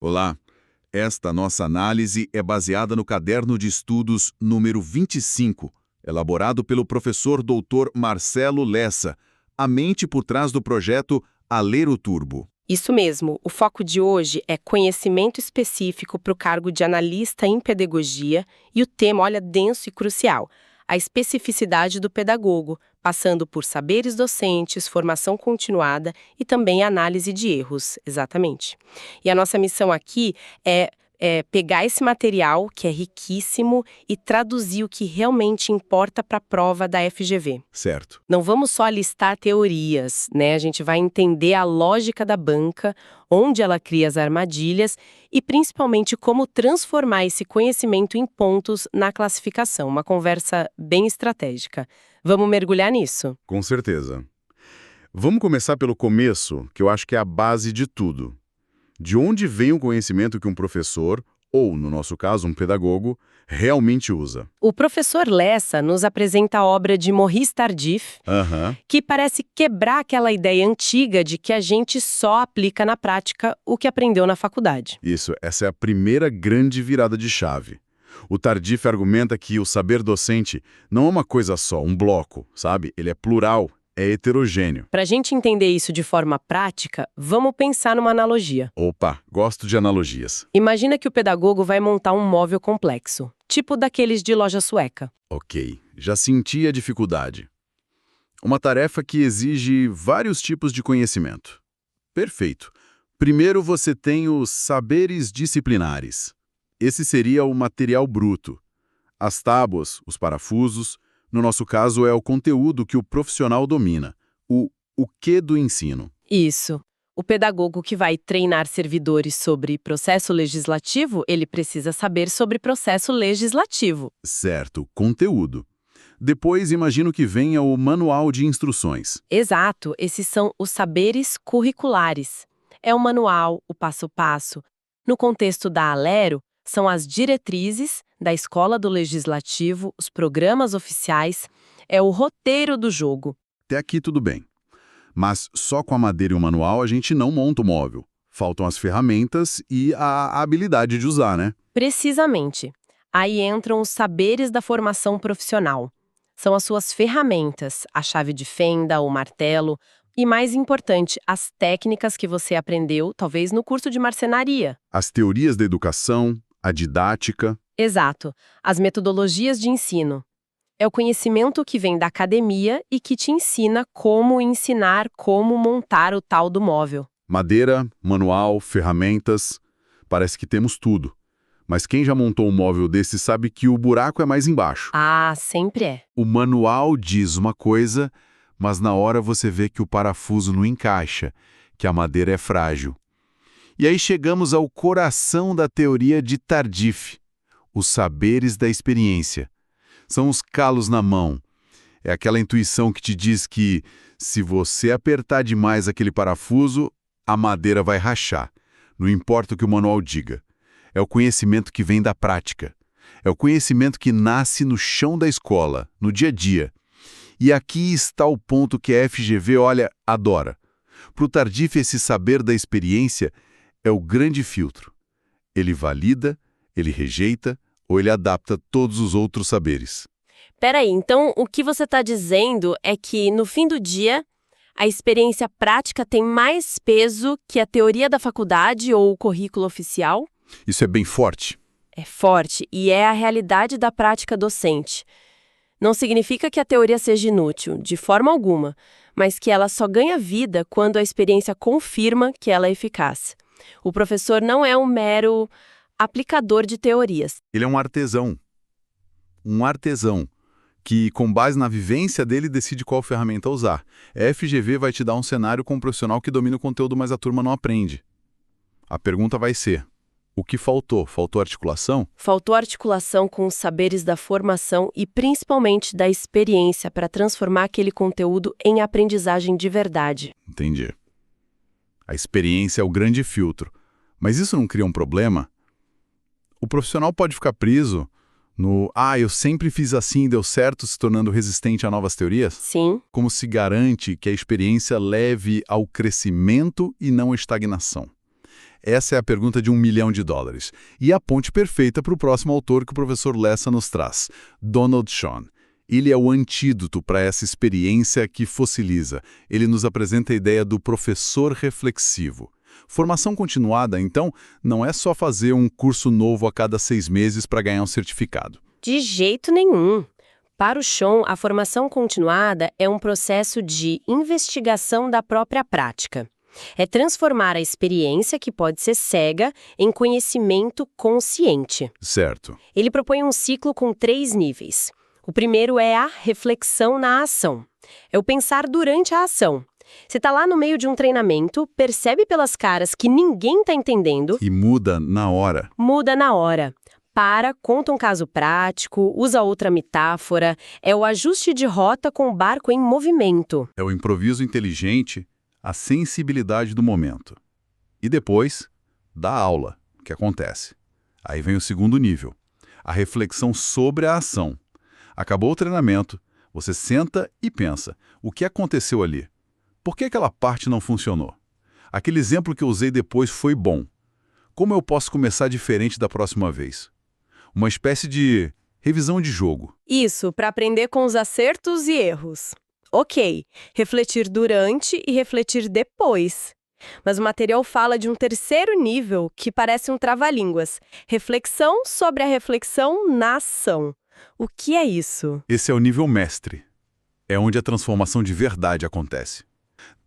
Olá, esta nossa análise é baseada no caderno de estudos número 25, elaborado pelo professor Dr. Marcelo Lessa, a mente por trás do projeto Alero Turbo. Isso mesmo, o foco de hoje é conhecimento específico para o cargo de analista em pedagogia e o tema, olha, denso e crucial, a especificidade do pedagogo, passando por saberes docentes, formação continuada e também análise de erros, exatamente. E a nossa missão aqui é pegar esse material, que é riquíssimo, e traduzir o que realmente importa para a prova da FGV. Certo. Não vamos só listar teorias, né? A gente vai entender a lógica da banca, onde ela cria as armadilhas e principalmente como transformar esse conhecimento em pontos na classificação. Uma conversa bem estratégica. Vamos mergulhar nisso? Com certeza. Vamos começar pelo começo, que eu acho que é a base de tudo. De onde vem o conhecimento que um professor, ou, no nosso caso, um pedagogo, realmente usa? O professor Lessa nos apresenta a obra de Maurice Tardif, que parece quebrar aquela ideia antiga de que a gente só aplica na prática o que aprendeu na faculdade. Isso, essa é a primeira grande virada de chave. O Tardif argumenta que o saber docente não é uma coisa só, um bloco, sabe? Ele é plural, é heterogêneo. Para a gente entender isso de forma prática, vamos pensar numa analogia. Opa, gosto de analogias. Imagina que o pedagogo vai montar um móvel complexo, tipo daqueles de loja sueca. Ok, já senti a dificuldade. Uma tarefa que exige vários tipos de conhecimento. Perfeito. Primeiro você tem os saberes disciplinares. Esse seria o material bruto. As tábuas, os parafusos, no nosso caso é o conteúdo que o profissional domina, o quê do ensino. Isso. O pedagogo que vai treinar servidores sobre processo legislativo, ele precisa saber sobre processo legislativo. Certo, conteúdo. Depois imagino que venha o manual de instruções. Exato, esses são os saberes curriculares. É o manual, o passo a passo. No contexto da Alero, são as diretrizes da Escola do Legislativo, os programas oficiais, é o roteiro do jogo. Até aqui tudo bem. Mas só com a madeira e o manual a gente não monta o móvel. Faltam as ferramentas e a habilidade de usar, né? Precisamente. Aí entram os saberes da formação profissional. São as suas ferramentas, a chave de fenda, o martelo e, mais importante, as técnicas que você aprendeu, talvez no curso de marcenaria. As teorias da educação, a didática. Exato. As metodologias de ensino. É o conhecimento que vem da academia e que te ensina como ensinar, como montar o tal do móvel. Madeira, manual, ferramentas. Parece que temos tudo. Mas quem já montou um móvel desse sabe que o buraco é mais embaixo. Ah, sempre é. O manual diz uma coisa, mas na hora você vê que o parafuso não encaixa, que a madeira é frágil. E aí chegamos ao coração da teoria de Tardif, os saberes da experiência. São os calos na mão. É aquela intuição que te diz que, se você apertar demais aquele parafuso, a madeira vai rachar. Não importa o que o manual diga. É o conhecimento que vem da prática. É o conhecimento que nasce no chão da escola, no dia a dia. E aqui está o ponto que a FGV, olha, adora. Para o Tardif, esse saber da experiência é o grande filtro. Ele valida, ele rejeita ou ele adapta todos os outros saberes. Peraí, então o que você está dizendo é que, no fim do dia, a experiência prática tem mais peso que a teoria da faculdade ou o currículo oficial? Isso é bem forte. É forte e é a realidade da prática docente. Não significa que a teoria seja inútil, de forma alguma, mas que ela só ganha vida quando a experiência confirma que ela é eficaz. O professor não é um mero aplicador de teorias. Ele é um artesão. Um artesão que, com base na vivência dele, decide qual ferramenta usar. A FGV vai te dar um cenário com um profissional que domina o conteúdo, mas a turma não aprende. A pergunta vai ser: o que faltou? Faltou articulação? Faltou articulação com os saberes da formação e principalmente da experiência para transformar aquele conteúdo em aprendizagem de verdade. Entendi. A experiência é o grande filtro. Mas isso não cria um problema? O profissional pode ficar preso no eu sempre fiz assim e deu certo, se tornando resistente a novas teorias? Sim. Como se garante que a experiência leve ao crescimento e não à estagnação? Essa é a pergunta de $1 milhão. E a ponte perfeita para o próximo autor que o professor Lessa nos traz, Donald Schoen. Ele é o antídoto para essa experiência que fossiliza. Ele nos apresenta a ideia do professor reflexivo. Formação continuada, então, não é só fazer um curso novo a cada 6 meses para ganhar um certificado. De jeito nenhum. Para o Schoen, a formação continuada é um processo de investigação da própria prática. É transformar a experiência, que pode ser cega, em conhecimento consciente. Certo. Ele propõe um ciclo com 3 níveis. O primeiro é a reflexão na ação. É o pensar durante a ação. Você está lá no meio de um treinamento, percebe pelas caras que ninguém está entendendo. E muda na hora. Muda na hora. Para, conta um caso prático, usa outra metáfora. É o ajuste de rota com o barco em movimento. É o improviso inteligente, a sensibilidade do momento. E depois, da aula, que acontece. Aí vem o segundo nível, a reflexão sobre a ação. Acabou o treinamento, você senta e pensa, o que aconteceu ali? Por que aquela parte não funcionou? Aquele exemplo que eu usei depois foi bom. Como eu posso começar diferente da próxima vez? Uma espécie de revisão de jogo. Isso, para aprender com os acertos e erros. Ok, refletir durante e refletir depois. Mas o material fala de um terceiro nível que parece um trava-línguas. Reflexão sobre a reflexão na ação. O que é isso? Esse é o nível mestre. É onde a transformação de verdade acontece.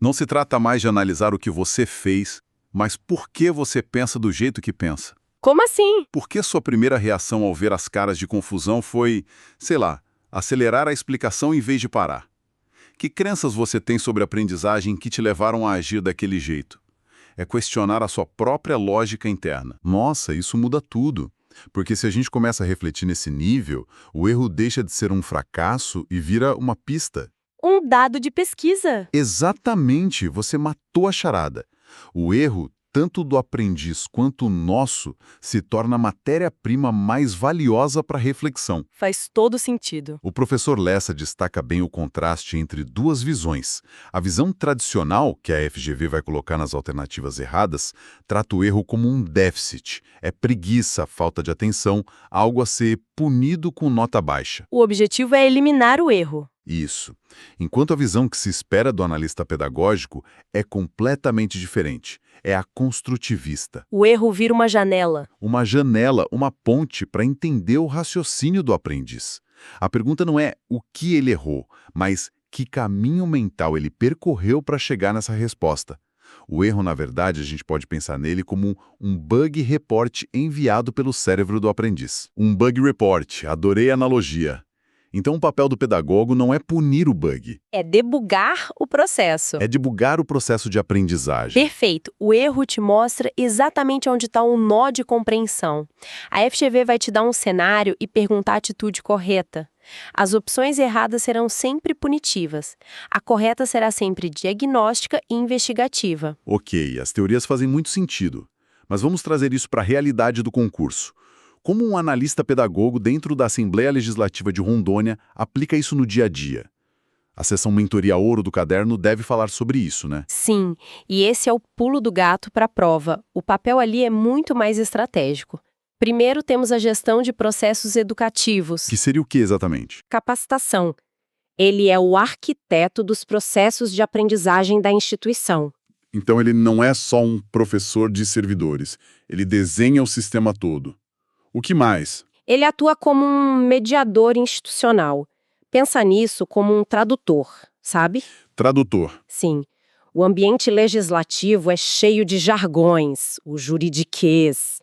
Não se trata mais de analisar o que você fez, mas por que você pensa do jeito que pensa. Como assim? Por que sua primeira reação ao ver as caras de confusão foi, sei lá, acelerar a explicação em vez de parar? Que crenças você tem sobre a aprendizagem que te levaram a agir daquele jeito? É questionar a sua própria lógica interna. Nossa, isso muda tudo. Porque se a gente começa a refletir nesse nível, o erro deixa de ser um fracasso e vira uma pista. Um dado de pesquisa. Exatamente, você matou a charada. O erro, tanto do aprendiz quanto o nosso, se torna a matéria-prima mais valiosa para a reflexão. Faz todo sentido. O professor Lessa destaca bem o contraste entre duas visões. A visão tradicional, que a FGV vai colocar nas alternativas erradas, trata o erro como um déficit. É preguiça, falta de atenção, algo a ser punido com nota baixa. O objetivo é eliminar o erro. Isso. Enquanto a visão que se espera do analista pedagógico é completamente diferente. É a construtivista. O erro vira uma janela. Uma janela, uma ponte para entender o raciocínio do aprendiz. A pergunta não é o que ele errou, mas que caminho mental ele percorreu para chegar nessa resposta. O erro, na verdade, a gente pode pensar nele como um bug report enviado pelo cérebro do aprendiz. Um bug report, adorei a analogia. Então, o papel do pedagogo não é punir o bug. É debugar o processo. É debugar o processo de aprendizagem. Perfeito. O erro te mostra exatamente onde está um nó de compreensão. A FGV vai te dar um cenário e perguntar a atitude correta. As opções erradas serão sempre punitivas. A correta será sempre diagnóstica e investigativa. Ok, as teorias fazem muito sentido. Mas vamos trazer isso para a realidade do concurso. Como um analista pedagogo dentro da Assembleia Legislativa de Rondônia aplica isso no dia a dia? A seção Mentoria Ouro do caderno deve falar sobre isso, né? Sim, e esse é o pulo do gato para a prova. O papel ali é muito mais estratégico. Primeiro temos a gestão de processos educativos. Que seria o que exatamente? Capacitação. Ele é o arquiteto dos processos de aprendizagem da instituição. Então ele não é só um professor de servidores. Ele desenha o sistema todo. O que mais? Ele atua como um mediador institucional. Pensa nisso como um tradutor, sabe? Tradutor. Sim. O ambiente legislativo é cheio de jargões, o juridiquês.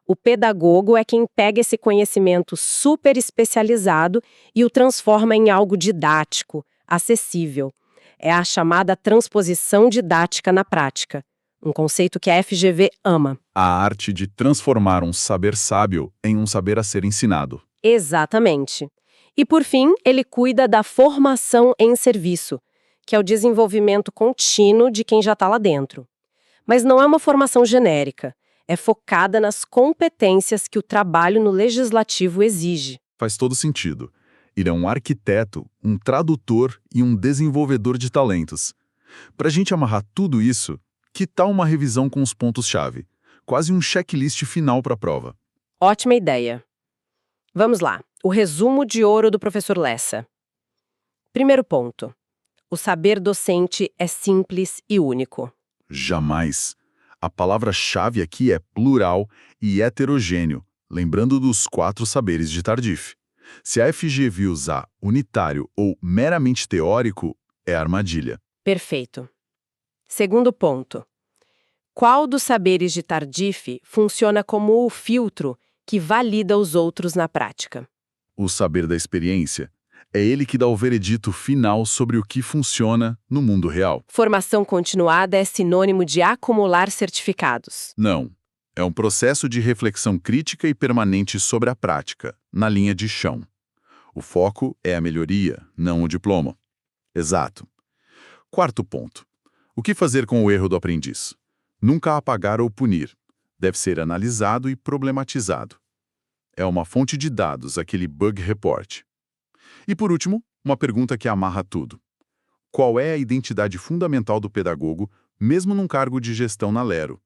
O pedagogo é quem pega esse conhecimento super especializado e o transforma em algo didático, acessível. É a chamada transposição didática na prática. Um conceito que a FGV ama. A arte de transformar um saber sábio em um saber a ser ensinado. Exatamente. E, por fim, ele cuida da formação em serviço, que é o desenvolvimento contínuo de quem já está lá dentro. Mas não é uma formação genérica. É focada nas competências que o trabalho no legislativo exige. Faz todo sentido. Ele é um arquiteto, um tradutor e um desenvolvedor de talentos. Para a gente amarrar tudo isso, que tal uma revisão com os pontos-chave? quase um checklist final para a prova. Ótima ideia. Vamos lá. O resumo de ouro do professor Lessa. Primeiro ponto. O saber docente é simples e único. Jamais. A palavra-chave aqui é plural e heterogêneo, lembrando dos 4 saberes de Tardif. Se a FGV usar unitário ou meramente teórico, é armadilha. Perfeito. Segundo ponto. Qual dos saberes de Tardif funciona como o filtro que valida os outros na prática? O saber da experiência é ele que dá o veredito final sobre o que funciona no mundo real. Formação continuada é sinônimo de acumular certificados. Não. É um processo de reflexão crítica e permanente sobre a prática, na linha de chão. O foco é a melhoria, não o diploma. Exato. Quarto ponto. O que fazer com o erro do aprendiz? Nunca apagar ou punir. Deve ser analisado e problematizado. É uma fonte de dados, aquele bug report. E por último, uma pergunta que amarra tudo. Qual é a identidade fundamental do pedagogo, mesmo num cargo de gestão na Lero?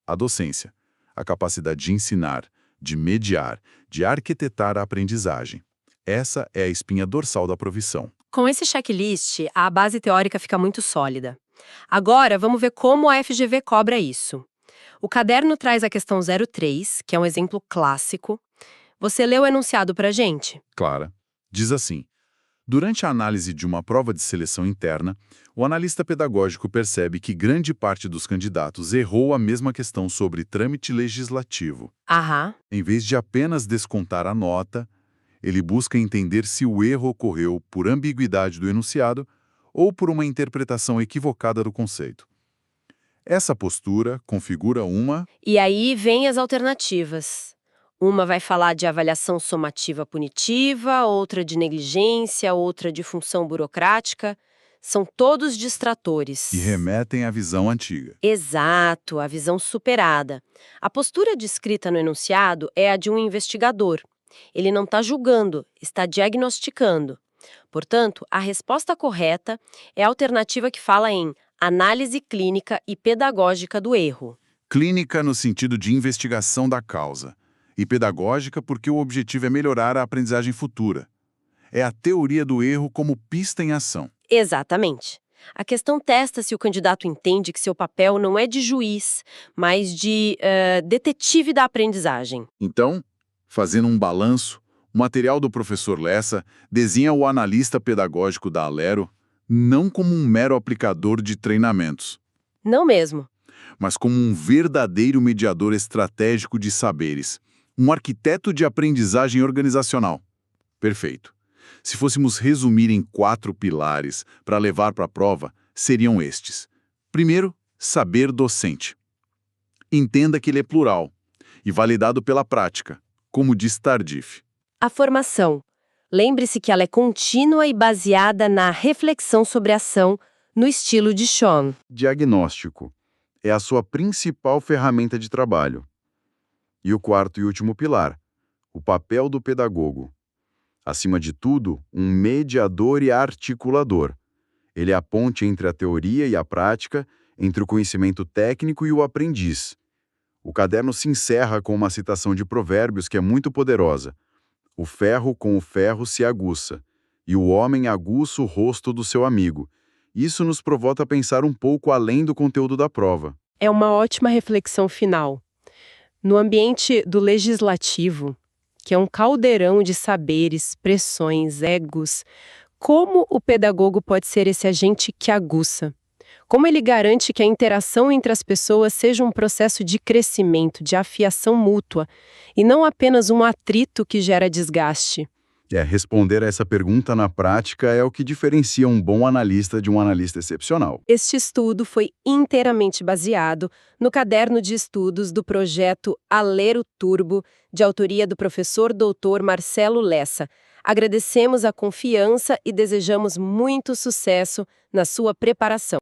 A docência. A capacidade de ensinar, de mediar, de arquitetar a aprendizagem. Essa é a espinha dorsal da profissão. Com esse checklist, a base teórica fica muito sólida. Agora, vamos ver como a FGV cobra isso. O caderno traz a questão 03, que é um exemplo clássico. Você leu o enunciado pra gente? Clara. Diz assim: durante a análise de uma prova de seleção interna, o analista pedagógico percebe que grande parte dos candidatos errou a mesma questão sobre trâmite legislativo. Aham. Em vez de apenas descontar a nota, ele busca entender se o erro ocorreu por ambiguidade do enunciado ou por uma interpretação equivocada do conceito. Essa postura configura uma... E aí vem as alternativas. Uma vai falar de avaliação somativa punitiva, outra de negligência, outra de função burocrática. São todos distratores. e remetem à visão antiga. Exato, a visão superada. A postura descrita no enunciado é a de um investigador. Ele não está julgando, está diagnosticando. Portanto, a resposta correta é a alternativa que fala em análise clínica e pedagógica do erro. Clínica no sentido de investigação da causa, e pedagógica porque o objetivo é melhorar a aprendizagem futura. É a teoria do erro como pista em ação. Exatamente. A questão testa se o candidato entende que seu papel não é de juiz, mas de detetive da aprendizagem. Então, fazendo um balanço, o material do professor Lessa desenha o analista pedagógico da Alero não como um mero aplicador de treinamentos, Não mesmo. mas como um verdadeiro mediador estratégico de saberes, um arquiteto de aprendizagem organizacional. Perfeito. Se fôssemos resumir em 4 pilares para levar para a prova, seriam estes. Primeiro, saber docente. Entenda que ele é plural e validado pela prática, como diz Tardif. A formação. Lembre-se que ela é contínua e baseada na reflexão sobre a ação, no estilo de Sean. Diagnóstico. É a sua principal ferramenta de trabalho. E o quarto e último pilar, o papel do pedagogo. Acima de tudo, um mediador e articulador. Ele é a ponte entre a teoria e a prática, entre o conhecimento técnico e o aprendiz. O caderno se encerra com uma citação de Provérbios que é muito poderosa. O ferro com o ferro se aguça, e o homem aguça o rosto do seu amigo. Isso nos provoca a pensar um pouco além do conteúdo da prova. É uma ótima reflexão final. No ambiente do legislativo, que é um caldeirão de saberes, pressões, egos, como o pedagogo pode ser esse agente que aguça? Como ele garante que a interação entre as pessoas seja um processo de crescimento, de afiação mútua, e não apenas um atrito que gera desgaste? Responder a essa pergunta na prática é o que diferencia um bom analista de um analista excepcional. Este estudo foi inteiramente baseado no caderno de estudos do projeto Alero Turbo, de autoria do professor Dr. Marcelo Lessa. Agradecemos a confiança e desejamos muito sucesso na sua preparação.